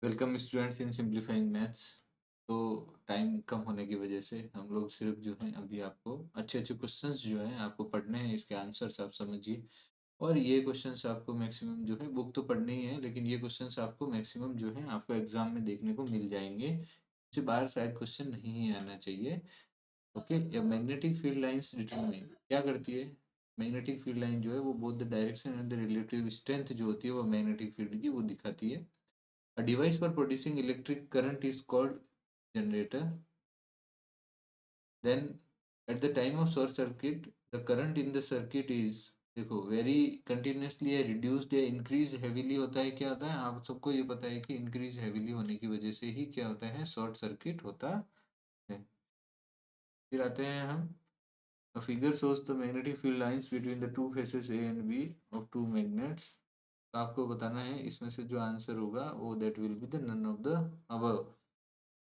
Welcome students in simplifying maths. तो time कम होने की वजह से हम लोग सिर्फ जो है अभी आपको अच्छे अच्छे क्वेश्चंस जो हैं आपको पढ़ने हैं, इसके आंसर्स आप समझिए। और ये क्वेश्चंस आपको मैक्सिमम जो है बुक तो पढ़नी ही है, लेकिन ये क्वेश्चंस आपको मैक्सिमम जो है आपको एग्जाम में देखने को मिल जाएंगे। इससे बाहर शायद क्वेश्चन नहीं ही आना चाहिए। ओके, या मैग्नेटिक फील्ड लाइंस डिटरमाइन क्या करती है? मैग्नेटिक फील्ड लाइन जो है वो both the direction and the relative strength जो होती है वो मैग्नेटिक फील्ड की वो दिखाती है। A device for producing electric current is called generator. Then at the time of short circuit, the current in the circuit is देखो very continuously या रिड्यूस्ड या इंक्रीज हेवीली होता है। क्या होता है आप सबको ये पता है कि इंक्रीज हेवीली होने की वजह से ही क्या होता है, शॉर्ट सर्किट होता है। फिर आते हैं हम, a figure shows the magnetic field lines between the two faces A and B of two magnets। तो आपको बताना है इसमें से जो आंसर होगा वो that will be the none of the above.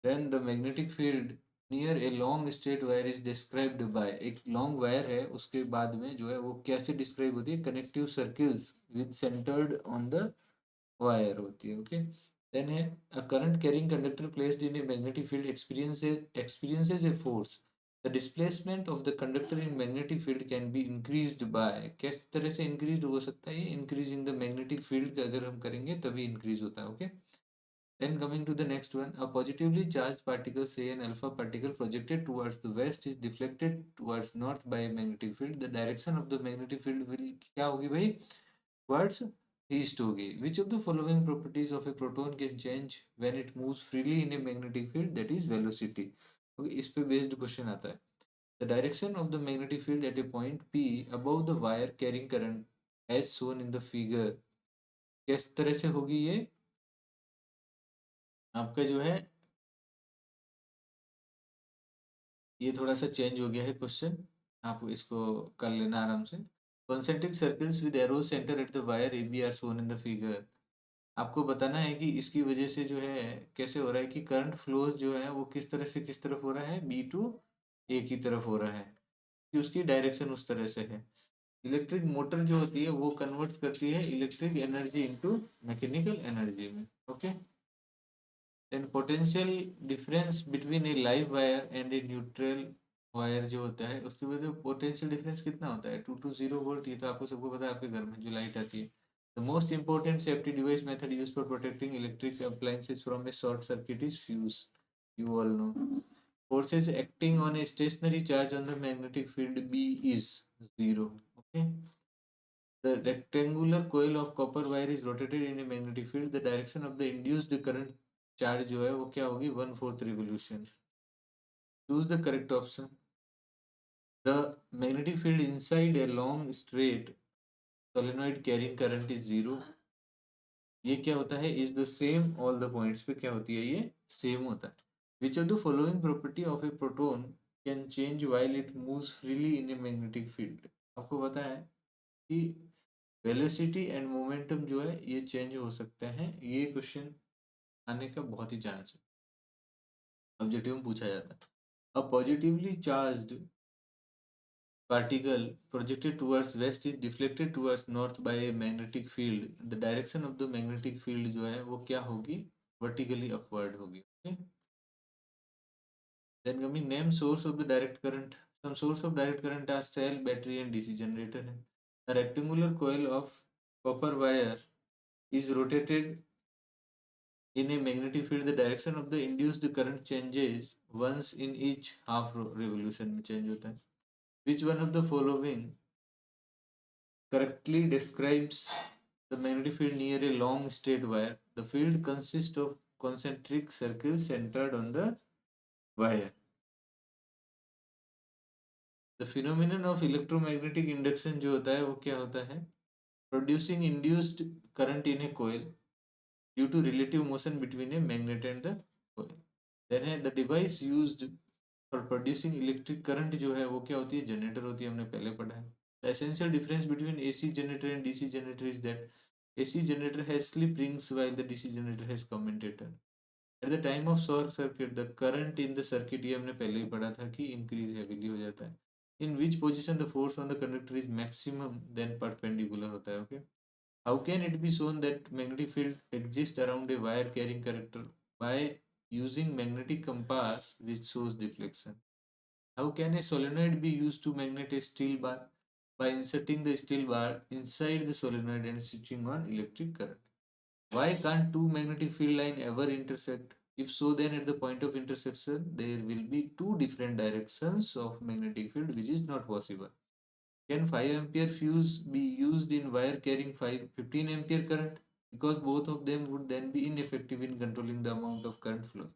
Then the magnetic field near a long straight wire is described by, एक लॉन्ग वायर है उसके बाद में जो है वो कैसे डिस्क्राइब होती है, connective circles with centred on the wire होती है। ओके, देन है a current carrying conductor placed in a magnetic field experiences a force। The displacement of the conductor in magnetic field can be increased by, किस तरह से increased हो सकता है ये, increase in the magnetic field का अगर हम करेंगे तभी increase होता है। Okay, then coming to the next one, a positively charged particle, say an alpha particle projected towards the west is deflected towards north by a magnetic field. The direction of the magnetic field will क्या होगी भाई? Towards east होगी। Which of the following properties of a proton can change when it moves freely in a magnetic field? That is velocity। okay, इस पे based question आता है। The direction of the magnetic field at a point P above the wire carrying current as shown in the figure, किस तरह से होगी ये? आपका जो है ये थोड़ा सा चेंज हो गया है क्वेश्चन, आप इसको कर लेना आराम से। concentric circles with arrows center at the wire AB are shown in the figure। आपको बताना है कि इसकी वजह से जो है कैसे हो रहा है कि करंट फ्लोज जो है वो किस तरह से किस तरफ हो रहा है, बी टू ए की तरफ हो रहा है, कि उसकी डायरेक्शन उस तरह से है। इलेक्ट्रिक मोटर जो होती है वो कन्वर्ट करती है electric energy into mechanical energy में। Okay, then potential difference between a live wire and a neutral wire जो होता है उसकी वजह से पोटेंशियल डिफरेंस कितना होता है, 2 to 0 वोल्ट। ये तो आपको सबको पता है, आपके घर में जो लाइट आती है। The most important safety device method use for protecting electric appliances from a short circuit is fuse. You all know. Forces acting on a stationary charge on the magnetic field B is 0। Okay, the rectangular coil of copper wire is rotated in a magnetic field। The direction of the induced current charge जो है वो क्या होगी, 1/4 revolution। Choose the correct option। The magnetic field inside a long straight solenoid carrying current is 0। ये क्या होता है, is the same all the points पे क्या होती है, ये सेम होता है। Which of the following property of a proton can change while it moves freely in a magnetic field। आपको पता है कि वेलोसिटी एंड मोमेंटम जो है ये चेंज हो सकते हैं। ये क्वेश्चन आने का बहुत ही चांस है, ऑब्जेक्टिव में पूछा जाता है। A positively charged particle projected towards west is deflected towards north by a magnetic field। the direction of the magnetic field जो है वो क्या होगी, vertically upward होगी। okay? then coming name source of the direct current। some source of direct current are cell, battery and DC generator है। a rectangular coil of copper wire is rotated in a magnetic field। the direction of the induced current changes once in each half revolution में change होता है। which one of the following correctly describes the magnetic field near a long straight wire? The field consists of concentric circles centered on the wire। The phenomenon of electromagnetic induction जो होता है वो क्या होता है, producing induced current in a coil due to relative motion between a magnet and the coil। then है the device used for producing electric current जो है वो क्या होती है, जनरेटर होती है, हमने पहले पढ़ा है। The essential difference between AC generator and DC generator is that AC generator has slip rings while the DC generator has commutator। At the time of short circuit the current in the circuit, ये हमने पहले ही पढ़ा था कि increase heavily हो जाता है। In which position the force on the conductor is maximum then perpendicular होता है। okay? How can it be shown that magnetic field exists around a wire carrying conductor? By using magnetic compass which shows deflection. How can a solenoid be used to magnet a steel bar? By inserting the steel bar inside the solenoid and switching on electric current. Why can't two magnetic field lines ever intersect? If so, then at the point of intersection, there will be two different directions of magnetic field, which is not possible. Can 5 ampere fuse be used in wire carrying 15 ampere current? Because both of them would then be ineffective in controlling the amount of current flow.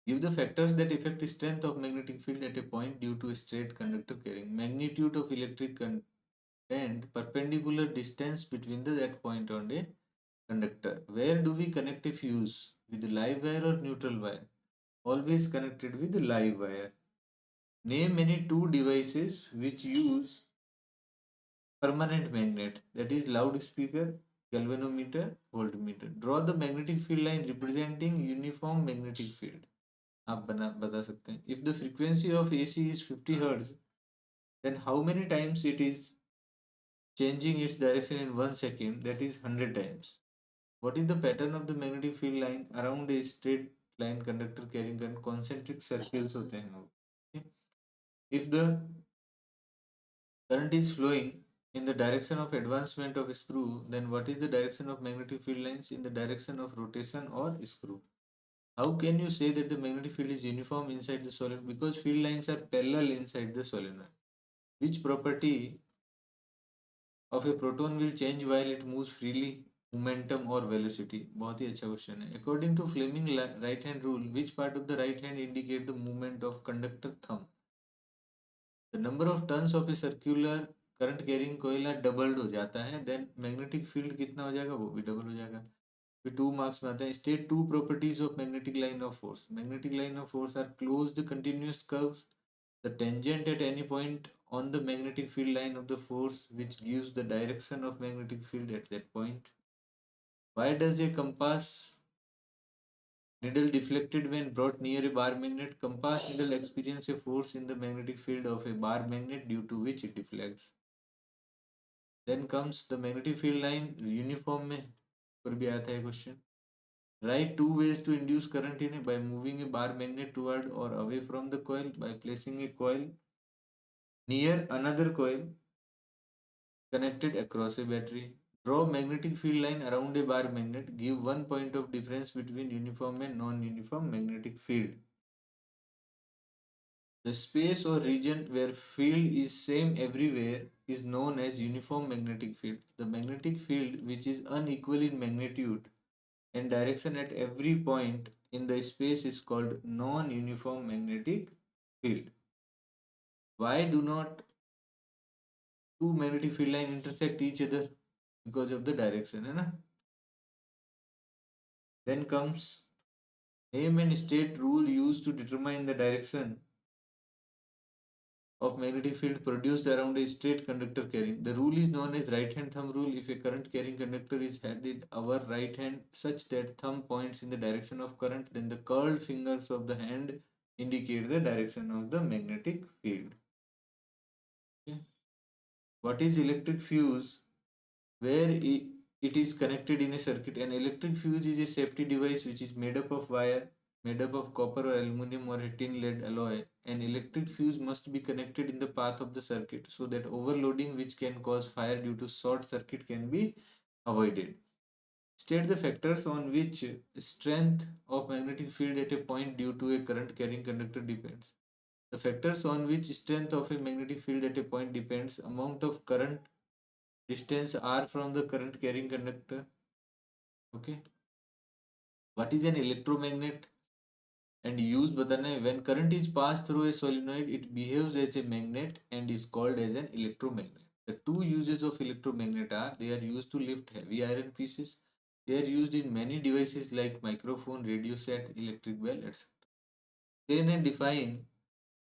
Give the factors that affect strength of magnetic field at a point due to a straight conductor carrying magnitude of electric current and perpendicular distance between that point on a conductor. Where do we connect a fuse? With the live wire or neutral wire? Always connected with the live wire. Name any two devices which use permanent magnet, that is loudspeaker, galvanometer, voltmeter. Draw the magnetic field line representing uniform magnetic field. आप बता सकते हैं. If the frequency of AC is 50 Hz, then how many times it is changing its direction in 1 second? That is 100 times. What is the pattern of the magnetic field line around a straight line conductor carrying current? Concentric circles होते हैं वो. Okay? If the current is flowing in the direction of advancement of a screw, then what is the direction of magnetic field lines in the direction of rotation or screw? How can you say that the magnetic field is uniform inside the solenoid? Because field lines are parallel inside the solenoid. Which property of a proton will change while it moves freely? Momentum or velocity? बहुत ही अच्छा question है. According to Fleming right hand rule, which part of the right hand indicate the movement of conductor thumb? The number of turns of a circular current carrying coil doubled हो जाता है, then magnetic field कितना हो जाएगा, वो भी double हो जाएगा. फिर 2 मार्क्स में आता है. State two properties of magnetic line of force. Magnetic line of force are closed continuous curves. The tangent at any point on the magnetic field line of the force which gives the direction of magnetic field at that point. Why does a compass needle deflected when brought near a bar magnet? Compass needle experience a force in the magnetic field of a bar magnet due to which it deflects. Then comes the magnetic field line uniform में पर भी आता है question. Write two ways to induce current in by moving a bar magnet toward or away from the coil, by placing a coil near another coil connected across a battery. Draw magnetic field line around a bar magnet. Give 1 point of difference between uniform and non-uniform magnetic field. The space or region where field is same everywhere is known as uniform magnetic field. The magnetic field which is unequal in magnitude and direction at every point in the space is called non-uniform magnetic field. Why do not two magnetic field lines intersect each other? Because of the direction, है ना? Then comes name and state rule used to determine the direction of magnetic field produced around a straight conductor carrying. The rule is known as right hand thumb rule. If a current carrying conductor is held in our right hand such that thumb points in the direction of current, then the curled fingers of the hand indicate the direction of the magnetic field. Okay. What is electric fuse? Where it is connected in a circuit. An electric fuse is a safety device which is made up of wire, made up of copper or aluminum or a tin lead alloy. An electric fuse must be connected in the path of the circuit so that overloading which can cause fire due to short circuit can be avoided. State the factors on which strength of magnetic field at a point due to a current carrying conductor depends. The factors on which strength of a magnetic field at a point depends: amount of current, distance r from the current carrying conductor. Okay. What is an electromagnet and use बताना है. When current is passed through a solenoid, it behaves as a magnet and is called as an electromagnet. The two uses of electromagnet are: they are used to lift heavy iron pieces. They are used in many devices like microphone, radio set, electric bell, etc. Explain and define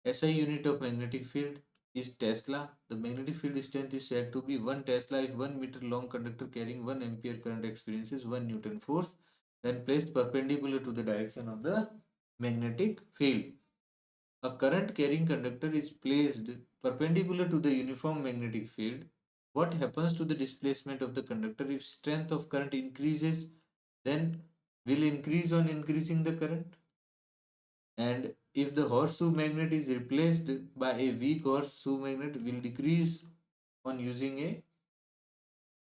SI unit of magnetic field is Tesla. The magnetic field strength is said to be 1 Tesla if 1 meter long conductor carrying 1 ampere current experiences 1 Newton force when placed perpendicular to the direction of the magnetic field. A current carrying conductor is placed perpendicular to the uniform magnetic field What happens to the displacement of the conductor if strength of current increases? Then will increase on increasing the current. And if the horseshoe magnet is replaced by a weak horseshoe magnet, will decrease on using a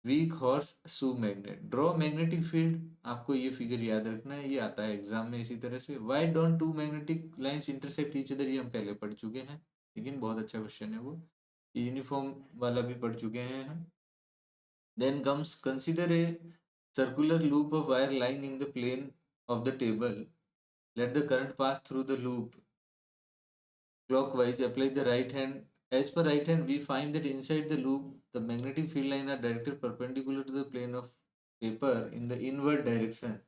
weak horse shoe magnet. Draw magnetic field. आपको ये figure याद रखना है, ये आता है exam में इसी तरह से. Why don't two magnetic lines intersect each other, ये हम पहले पढ़ चुके हैं, लेकिन बहुत अच्छा क्वेश्चन है वो. यूनिफॉर्म वाला भी पढ़ चुके हैं हम. Then comes consider a circular loop of wire lying in the plane of the table. Let the current pass through the loop clockwise. Apply the right hand. As per right hand, we find that inside the loop, the magnetic field lines are directed perpendicular to the plane of paper in the inward direction.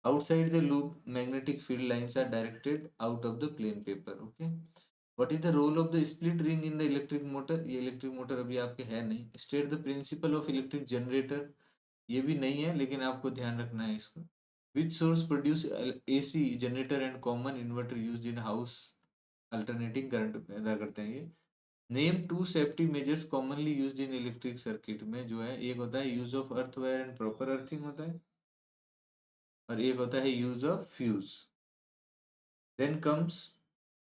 Outside the loop, magnetic field lines are directed out of the plane paper. Okay. What is the role of the split ring in the electric motor? ये electric motor अभी आपके है नहीं. State the principle of electric generator. ये भी नहीं है, लेकिन आपको ध्यान रखना है इसको. Which source produce AC generator and common inverter used in house alternating current पैदा करते हैं ये. Name two safety measures commonly used in electric circuit में, जो है एक होता है use of earth wire and proper earthing होता है, और एक होता है use of fuse. Then comes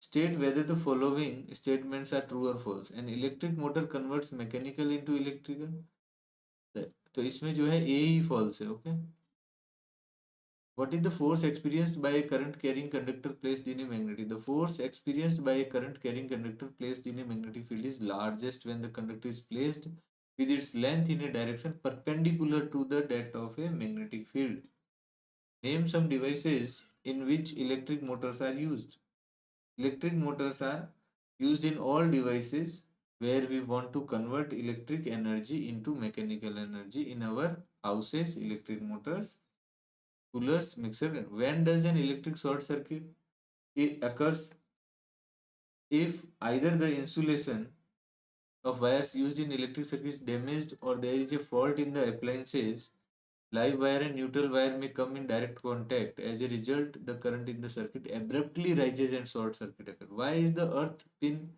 state whether the following statements are true और false. An electric motor converts mechanical into electrical. तो इसमें जो है ए ही फॉल्स है. Okay. What is the force experienced by a current carrying conductor placed in a magnetic? The force experienced by a current carrying conductor placed in a magnetic field is largest when the conductor is placed with its length in a direction perpendicular to the that of a magnetic field. Name some devices in which electric motors are used. Electric motors are used in all devices where we want to convert electric energy into mechanical energy. In our houses, electric motors, coolers, mixer. When does an electric short circuit? It occurs if either the insulation of wires used in electric circuit is damaged or there is a fault in the appliances. Live wire and neutral wire may come in direct contact. As a result, the current in the circuit abruptly rises and short circuit occurs. Why is the earth pin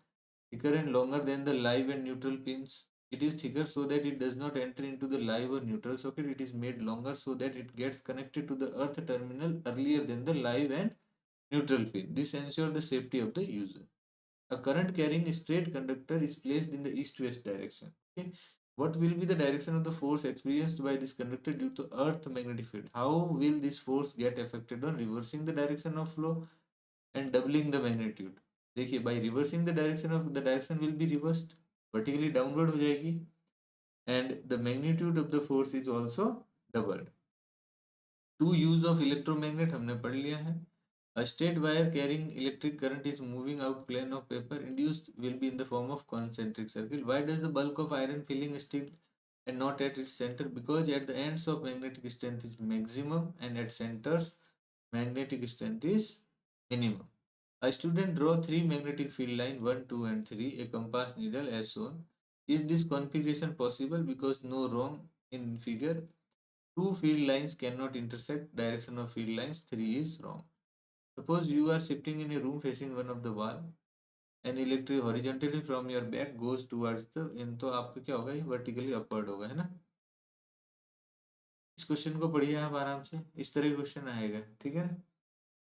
thicker and longer than the live and neutral pins? It is thicker so that it does not enter into the live or neutral socket. It is made longer so that it gets connected to the earth terminal earlier than the live and neutral pin. This ensures the safety of the user. A current carrying a straight conductor is placed in the east-west direction. Okay. What will be the direction of the force experienced by this conductor due to earth magnetic field? How will this force get affected on reversing the direction of flow and doubling the magnitude? देखिए, by reversing the direction will be reversed, vertically downward हो जाएगी, and the magnitude of the force is also doubled. Two use of electromagnet हमने पढ़ लिया है. A straight wire carrying electric current is moving out plane of paper. Induced will be in the form of concentric circle. Why does the bulk of iron filling stick and not at its center? Because at the ends of magnetic strength is maximum and at centers magnetic strength is minimum. A student draw three magnetic field line 1, 2 and 3, a compass needle as shown. Is this configuration possible? Because no wrong in figure. Two field lines cannot intersect. Direction of field lines 3 is wrong. Suppose you are sitting in a room facing one of the wall and electric horizontally from your back goes towards the in, तो आपका क्या होगा, ये vertically upward होगा, है ना. इस question को पढ़िए आप आराम से, इस तरह क्वेश्चन आएगा. ठीक है ना.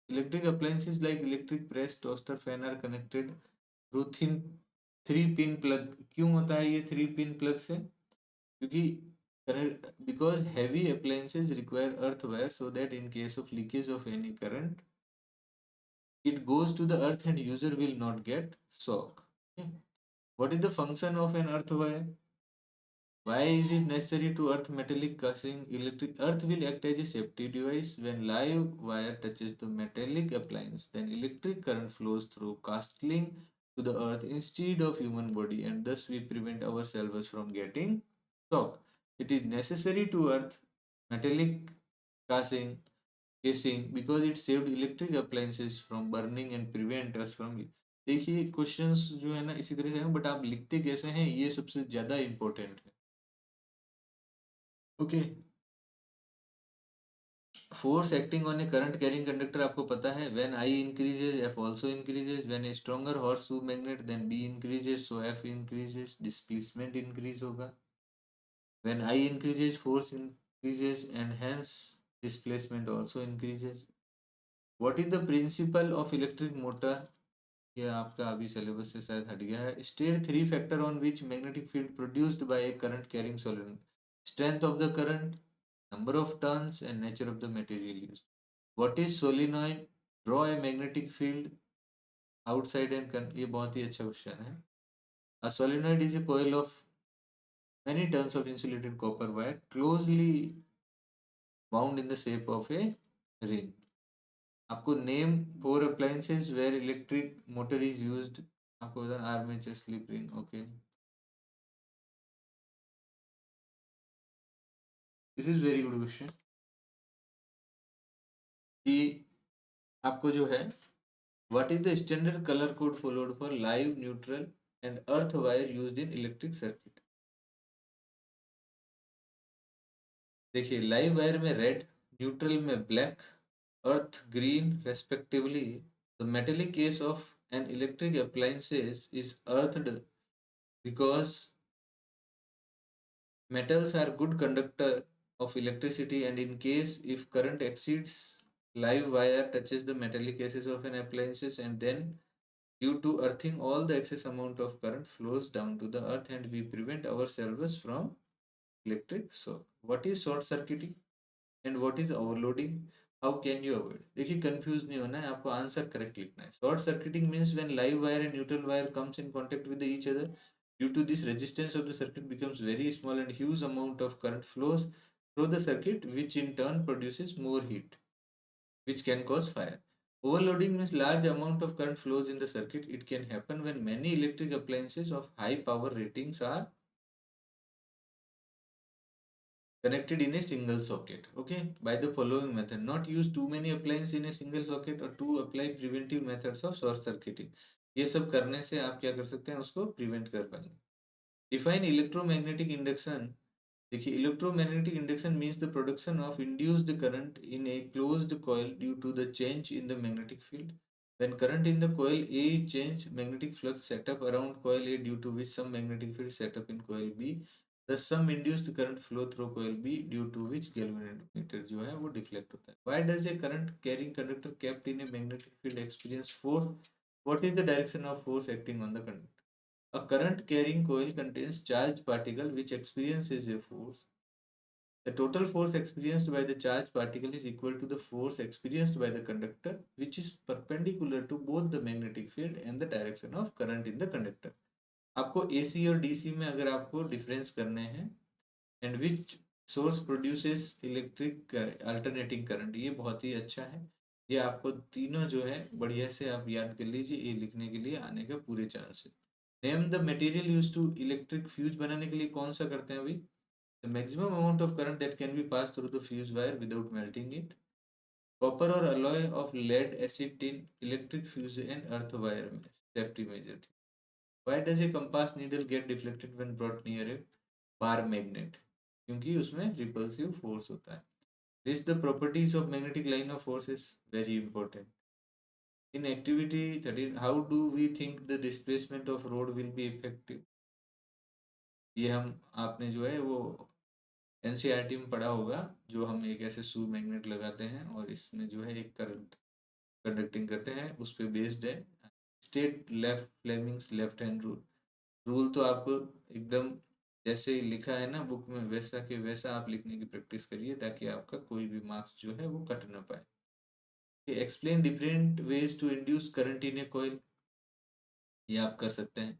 Electric appliances like electric press, toaster, fan are connected through thin three pin plug. क्यों होता है ये थ्री पिन प्लग से? क्योंकि because heavy appliances require earth wire so that in case of leakage of any current it goes to the earth and user will not get shock. Okay. What is the function of an earth wire? Why is it necessary to earth metallic casing? Electric earth will act as a safety device. When live wire touches the metallic appliance, then electric current flows through castling to the earth instead of human body, and thus we prevent ourselves from getting shock. It is necessary to earth metallic casing because it saved electric appliances from burning and prevent us from. देखिए questions जो है ना इसी तरह से हैं, but आप लिखते कैसे हैं ये सबसे ज्यादा इंपॉर्टेंट है. Okay. Force acting on a current carrying conductor आपको पता है. When I increases F also increases. When a stronger horse shoe magnet then B increases so F increases. Displacement increase होगा. When I increases, force increases, and hence displacement also increases. What is the principle of electric motor? ये आपका अभी syllabus से शायद हट गया है. State three factor on which magnetic field produced by a current carrying solenoid. Strength of the current, number of turns, and nature of the material used. What is solenoid? Draw a magnetic field outside and ये बहुत ही अच्छा question है. A solenoid is a coil of many turns of insulated copper wire closely wound in the shape of a ring. आपको name four appliances where electric motor is used. आपको बता armature slip ring. Okay, this is very good question. कि आपको जो है what is the standard colour code followed for live, neutral and earth wire used in electric circuit. देखिए live wire में red, neutral में black, earth green respectively. The metallic case of an electric appliances is earthed because metals are good conductor of electricity, and in case if current exceeds, live wire touches the metallic cases of an appliances, and then due to earthing all the excess amount of current flows down to the earth and we prevent ourselves from electric shock. What is short circuiting and what is overloading? How can you avoid? देखिए confuse नहीं होना है, आपको answer correct लिखना है. Short circuiting means when live wire and neutral wire comes in contact with each other. Due to this, resistance of the circuit becomes very small and huge amount of current flows through the circuit, which in turn produces more heat, which can cause fire. Overloading means large amount of current flows in the circuit. It can happen when many electric appliances of high power ratings are connected in a single socket. Okay, by the following method. Not use too many appliances in a single socket, or to apply preventive methods of short circuiting. ये सब करने से आप क्या कर सकते हैं, उसको प्रिवेंट कर पाएंगे. Define electromagnetic induction. देखिए electromagnetic induction means the production of induced current in a closed coil due to the change in the magnetic field. When current in the coil A is changed, magnetic flux set up around coil A due to which some magnetic field set up in coil B. Thus some induced current flow through coil B due to which galvanometer जो है वो deflect होता है. Why does a current carrying conductor kept in a magnetic field experience force? What is the direction of force acting on the conductor? A current carrying coil contains charged particle which experiences a force. The total force experienced by the charged particle is equal to the force experienced by the conductor, which is perpendicular to both the magnetic field and the direction of current in the conductor. आपको AC और DC में अगर आपको difference करने हैं, and which source produces electric alternating current, ये बहुत ही अच्छा है. ये आपको तीनों जो है बढ़िया से आप याद कर लीजिए, ये लिखने के लिए आने का पूरे चांस है. Name the material used to electric fuse बनाने के लिए कौन सा करते हैं अभी? The maximum amount of current that can be passed through the fuse wire without melting it. Copper or alloy of lead, acid, tin, electric fuse and earth wire में safety measure. Why does a compass needle get deflected when brought near a bar magnet? क्योंकि उसमें repulsive force होता है. List the properties of magnetic line of force is very important. In activity 13, how do we think the displacement of road will be effective? ये हम आपने जो है वो एनसीईआरटी में पढ़ा होगा, जो हम एक ऐसे शू मैग्नेट लगाते हैं और इसमें जो है एक करंट कंडक्टिंग करते हैं, उस पे बेस्ड है. State left Fleming's left hand rule. Rule तो आपको एकदम जैसे ही लिखा है ना बुक में वैसा के वैसा आप लिखने की प्रैक्टिस करिए, ताकि आपका कोई भी मार्क्स जो है वो कट ना पाए. Explain different ways to induce current in a coil. ये आप कर सकते हैं.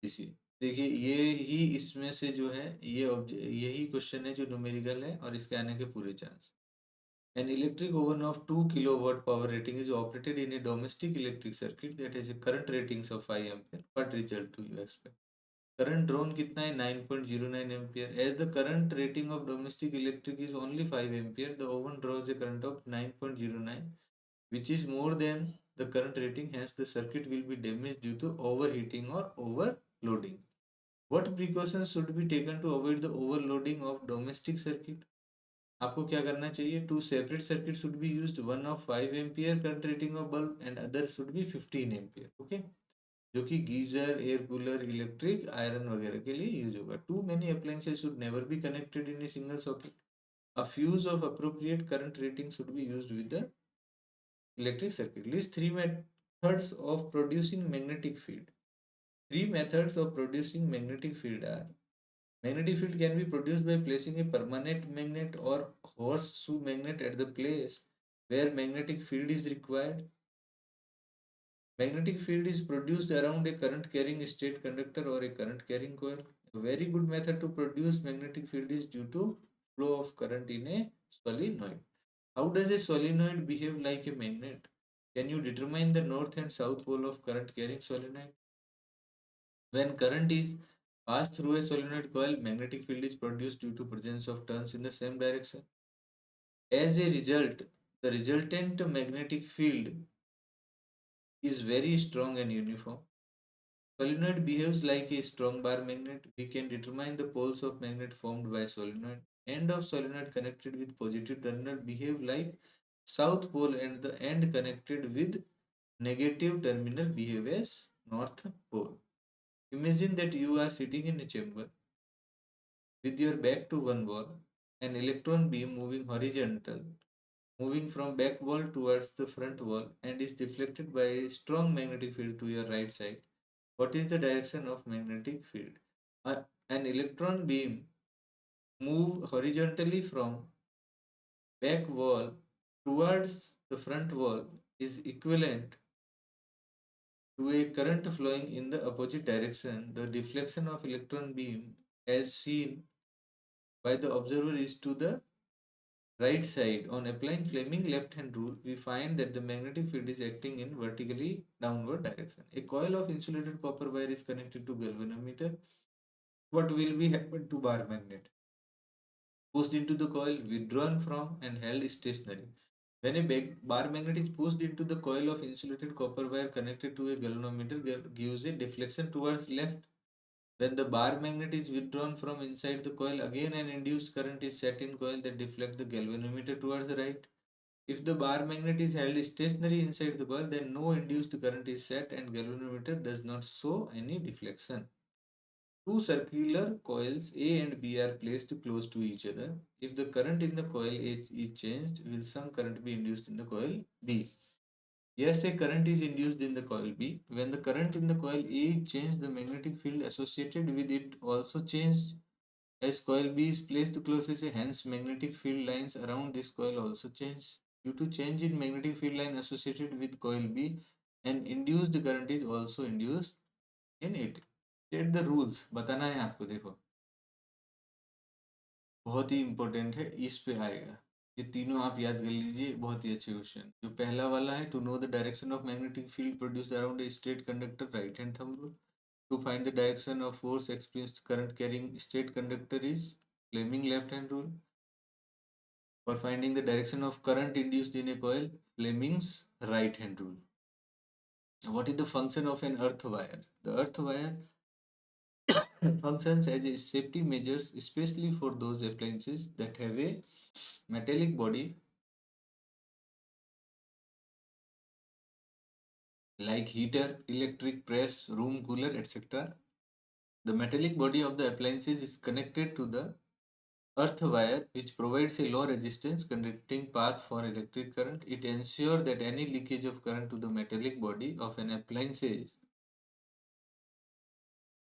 इसी देखिए ये ही इसमें से जो है ये यही क्वेश्चन है जो न्यूमेरिकल है और इसके आने के पूरे chance. An electric oven of 2 kilowatt power rating is operated in a domestic electric circuit that has a current ratings of 5 ampere. What result do you expect? Current drawn कितना है 9.09 ampere. As the current rating of domestic electric is only 5 ampere, the oven draws a current of 9.09, which is more than the current rating. Hence, the circuit will be damaged due to overheating or overloading. What precautions should be taken to avoid the overloading of domestic circuit? आपको क्या करना चाहिए? Two separate circuits should be used. One of 5 ampere current rating of bulb and other should be 15 ampere. Okay. जो कि geyser, air cooler, electric iron वगैरह के लिए use होगा। Too many appliances should never be connected in a single socket. A fuse of appropriate current rating should be used with the electric circuit. List three methods of producing magnetic field. Three methods of producing magnetic field are: magnetic field can be produced by placing a permanent magnet or horseshoe magnet at the place where magnetic field is required. Magnetic field is produced around a current carrying state conductor or a current carrying coil. A very good method to produce magnetic field is due to flow of current in a solenoid. How does a solenoid behave like a magnet? Can you determine the north and south pole of current carrying solenoid? When current is passed through a solenoid coil, magnetic field is produced due to presence of turns in the same direction. As a result, the resultant magnetic field is very strong and uniform. Solenoid behaves like a strong bar magnet. We can determine the poles of magnet formed by solenoid. End of solenoid connected with positive terminal behave like south pole, and the end connected with negative terminal behave as north pole. Imagine that you are sitting in a chamber with your back to one wall, an electron beam moving horizontal, moving from back wall towards the front wall, and is deflected by a strong magnetic field to your right side. What is the direction of magnetic field? An electron beam move horizontally from back wall towards the front wall is equivalent to a current flowing in the opposite direction. The deflection of electron beam as seen by the observer is to the right side. On applying Fleming left hand rule, we find that the magnetic field is acting in vertically downward direction. A coil of insulated copper wire is connected to galvanometer. What will be happen to bar magnet? Pushed into the coil, withdrawn from, and held stationary. When a bar magnet is pushed into the coil of insulated copper wire connected to a galvanometer, gives a deflection towards left. When the bar magnet is withdrawn from inside the coil, again an induced current is set in coil that deflect the galvanometer towards the right. If the bar magnet is held stationary inside the coil, then no induced current is set and galvanometer does not show any deflection. Two circular coils A and B are placed close to each other. If the current in the coil A is changed, will some current be induced in the coil B? Yes, a current is induced in the coil B. When the current in the coil A is changed, the magnetic field associated with it also changed. As coil B is placed closest, hence magnetic field lines around this coil also change. Due to change in magnetic field line associated with coil B, an induced current is also induced in it. State the rules बताना है आपको, देखो बहुत ही important है, इस पे आएगा। ये तीनों आप याद कर लीजिए, बहुत ही अच्छे क्वेश्चन। जो पहला वाला है, to know the direction of magnetic field produced around a straight conductor, right hand thumb rule. To find the direction of force experienced current carrying straight conductor is Fleming left hand rule. For finding the direction of current induced in a coil, Fleming's right hand rule. What is the function of an earth wire? The earth wire functions as a safety measures, especially for those appliances that have a metallic body like heater, electric press, room cooler, etc. The metallic body of the appliances is connected to the earth wire, which provides a low resistance conducting path for electric current. It ensures that any leakage of current to the metallic body of an appliance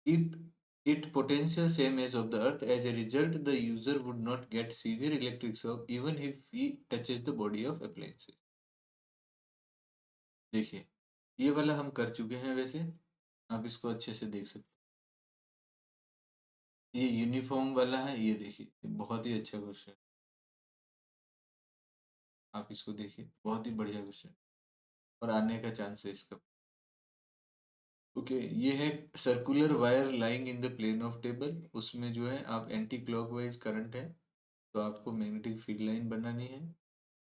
keep it potential same as of the earth. As a result, the user would not get severe electric shock even if he touches the body of appliances. देखिए, ये वाला हम कर चुके हैं, वैसे आप इसको अच्छे से देख सकते हैं। ये यूनिफॉर्म वाला है, ये देखिए बहुत ही अच्छा क्वेश्चन, आप इसको देखिए, बहुत ही बढ़िया क्वेश्चन और आने का चांस है इसका। ओके, ये है circular wire lying in the plane of table. उसमें जो है आप एंटी क्लॉकवाइज करंट है, तो आपको मैग्नेटिक फील्ड लाइन बनानी है।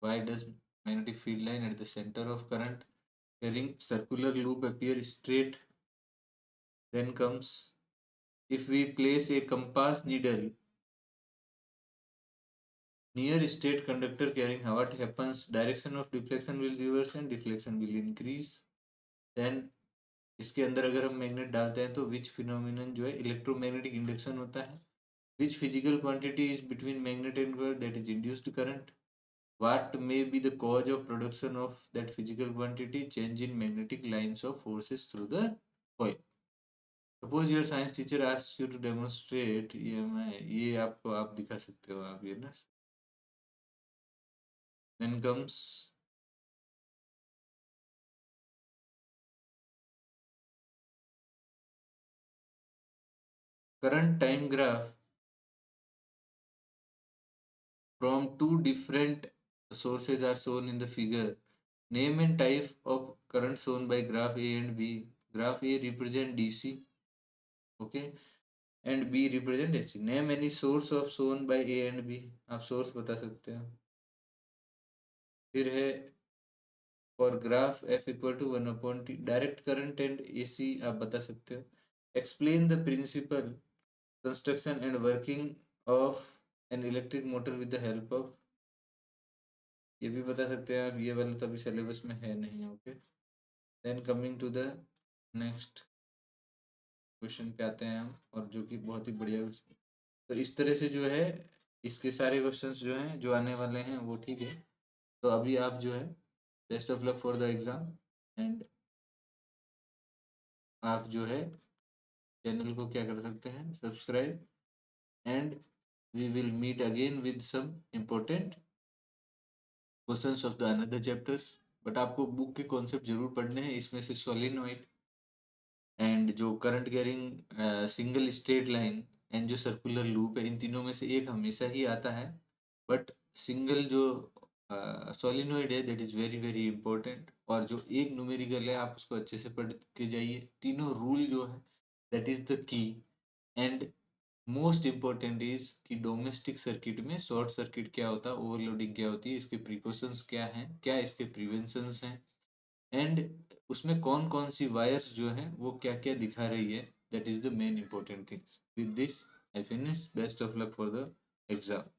Why does magnetic field line at the center of current carrying circular loop appear straight? Then comes, if we place a compass needle near straight conductor carrying, what happens? Direction of deflection will reverse and deflection will increase. Then इसके अंदर अगर हम magnet डालते हैं तो विच phenomenon जो है electromagnetic induction होता है, which physical quantity is between magnet and coil that is induced current, what may be the cause of production of that physical quantity, change in magnetic lines of forces through the coil. Suppose your science teacher asks you to demonstrate ये आपको आप दिखा सकते हो आप ये ना. Then comes current time graph from two different sources are shown in the figure. Name and type of current shown by graph A and B. Graph A represent DC, okay, and B represent AC. Name any source of shown by A and B. आप source बता सकते हो. फिर है for graph F equal to 1 upon T. Direct current and AC आप बता सकते हो. Explain the principle, construction and working of an electric motor with the help of. ये भी बता सकते हैं आप, ये वाला तो अभी सिलेबस में है नहीं. Okay, then coming to the next question पे आते हैं हम, और जो कि बहुत ही बढ़िया. तो इस तरह से जो है इसके सारे क्वेश्चंस जो हैं जो आने वाले हैं वो ठीक है. तो अभी आप जो है best of luck for the exam, and आप जो है चैनल को क्या कर सकते हैं, subscribe, and we will meet again with some important questions of the another chapters. But आपको बुक के कॉन्सेप्ट जरूर पढ़ने हैं. इसमें से सोलिनॉइड एंड जो current carrying single straight line and जो सर्कुलर लूप है, इन तीनों में से एक हमेशा ही आता है. बट सिंगल जो सोलिनॉइड है that is very very important, और जो एक न्यूमेरिकल है आप उसको अच्छे से पढ़ के जाइए. तीनों रूल जो है that is the key. And most important is कि डोमेस्टिक सर्किट में शॉर्ट सर्किट क्या होता है, ओवरलोडिंग क्या होती है, इसके प्रिकॉशंस क्या हैं, क्या इसके प्रिवेंशंस हैं, एंड उसमें कौन कौन सी वायर्स जो हैं वो क्या क्या दिखा रही है. That is the main important things. With this I finish. Best of luck for the exam.